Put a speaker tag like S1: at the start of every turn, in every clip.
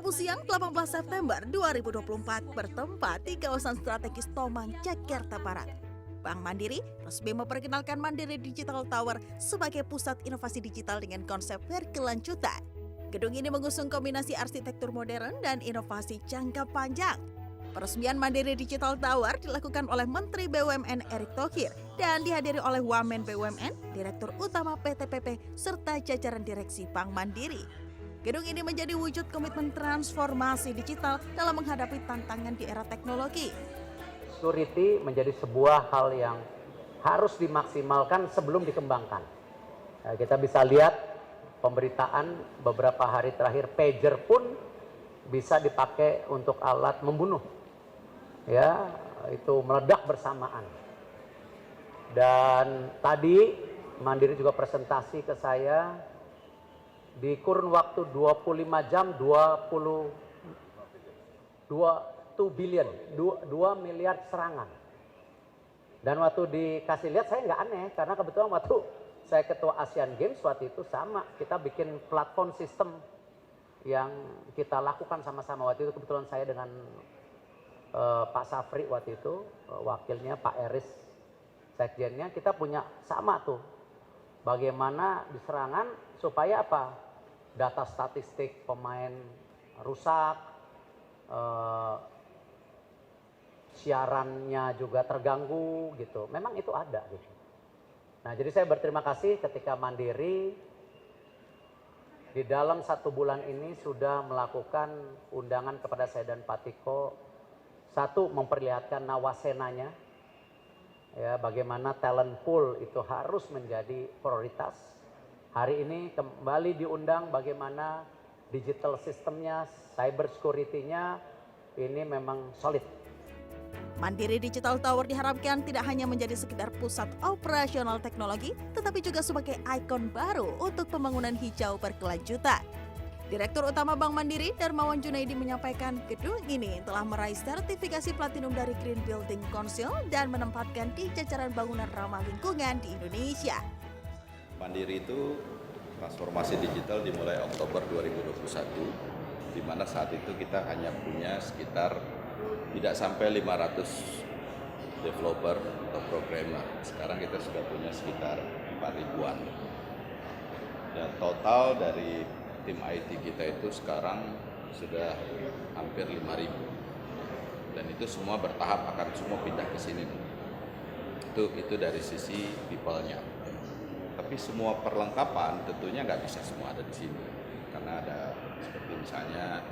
S1: Rabu siang 18 September 2024 bertempat di kawasan strategis Tomang, Jakarta Barat. Bank Mandiri resmi memperkenalkan Mandiri Digital Tower sebagai pusat inovasi digital dengan konsep berkelanjutan. Gedung ini mengusung kombinasi arsitektur modern dan inovasi jangka panjang. Peresmian Mandiri Digital Tower dilakukan oleh Menteri BUMN Erick Thohir dan dihadiri oleh Wamen BUMN, Direktur Utama PT PP, serta jajaran direksi Bank Mandiri. Gedung ini menjadi wujud komitmen transformasi digital dalam menghadapi tantangan di era teknologi.
S2: Security menjadi sebuah hal yang harus dimaksimalkan sebelum dikembangkan. Kita bisa lihat pemberitaan beberapa hari terakhir, pager pun bisa dipakai untuk alat membunuh. Ya, itu meledak bersamaan. Dan tadi Mandiri juga presentasi ke saya di kurun waktu 25 jam 2 billion, 2 miliar serangan. Dan waktu dikasih lihat saya nggak aneh karena kebetulan waktu saya ketua Asian Games waktu itu sama, kita bikin platform sistem yang kita lakukan sama-sama. Waktu itu kebetulan saya dengan Pak Safri waktu itu, wakilnya Pak Eris, sekjennya, kita punya sama tuh. Bagaimana di serangan supaya apa? Data statistik pemain rusak, siarannya juga terganggu gitu. Memang itu ada gitu. Nah, jadi saya berterima kasih ketika Mandiri di dalam 1 bulan ini sudah melakukan undangan kepada saya dan Pak Tiko. Satu, memperlihatkan nawasenanya, ya, bagaimana talent pool itu harus menjadi prioritas. Hari ini kembali diundang bagaimana digital sistemnya, cyber security-nya ini memang solid.
S1: Mandiri Digital Tower diharapkan tidak hanya menjadi sekedar pusat operasional teknologi, tetapi juga sebagai ikon baru untuk pembangunan hijau berkelanjutan. Direktur Utama Bank Mandiri, Darmawan Junaidi, menyampaikan gedung ini telah meraih sertifikasi platinum dari Green Building Council dan menempatkan di jajaran bangunan ramah lingkungan di Indonesia.
S3: Mandiri itu transformasi digital dimulai Oktober 2021, di mana saat itu kita hanya punya sekitar tidak sampai 500 developer atau programmer. Sekarang kita sudah punya sekitar 4.000-an. Dan total dari tim IT kita itu sekarang sudah hampir 5.000. Dan itu semua bertahap akan semua pindah ke sini. Itu dari sisi people-nya. Tapi semua perlengkapan tentunya nggak bisa semua ada di sini. Karena ada seperti misalnya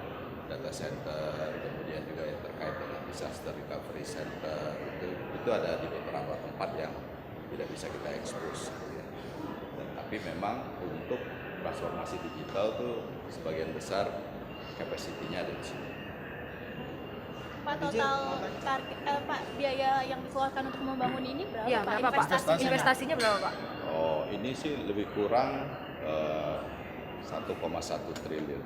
S3: data center, kemudian juga yang terkait dengan disaster recovery center, itu ada di beberapa tempat yang tidak bisa kita expose. Tapi memang untuk transformasi digital tuh sebagian besar capacity-nya ada di sini.
S4: Pak, total Pak, biaya yang dikeluarkan untuk membangun ini berapa,
S5: ya,
S4: Pak?
S5: Pak? Investasinya berapa, Pak?
S3: Oh, ini sih lebih kurang 1,1 triliun.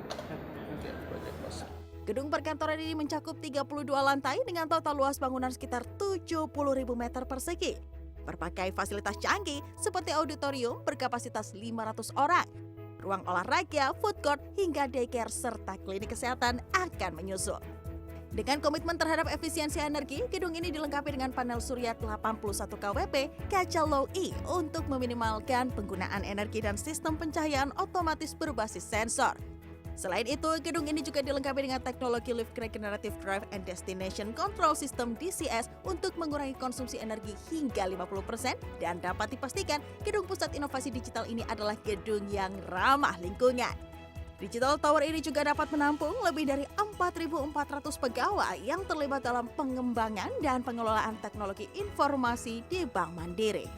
S3: Proyek besar.
S1: Gedung perkantoran ini mencakup 32 lantai dengan total luas bangunan sekitar 70.000 meter persegi. Berbagai fasilitas canggih seperti auditorium berkapasitas 500 orang, ruang olahraga, food court, hingga daycare serta klinik kesehatan akan menyusul. Dengan komitmen terhadap efisiensi energi, gedung ini dilengkapi dengan panel surya 81 kW kaca low E untuk meminimalkan penggunaan energi dan sistem pencahayaan otomatis berbasis sensor. Selain itu, gedung ini juga dilengkapi dengan teknologi Lift Regenerative Drive and Destination Control System DCS untuk mengurangi konsumsi energi hingga 50% dan dapat dipastikan gedung pusat inovasi digital ini adalah gedung yang ramah lingkungan. Digital Tower ini juga dapat menampung lebih dari 4.400 pegawai yang terlibat dalam pengembangan dan pengelolaan teknologi informasi di Bank Mandiri.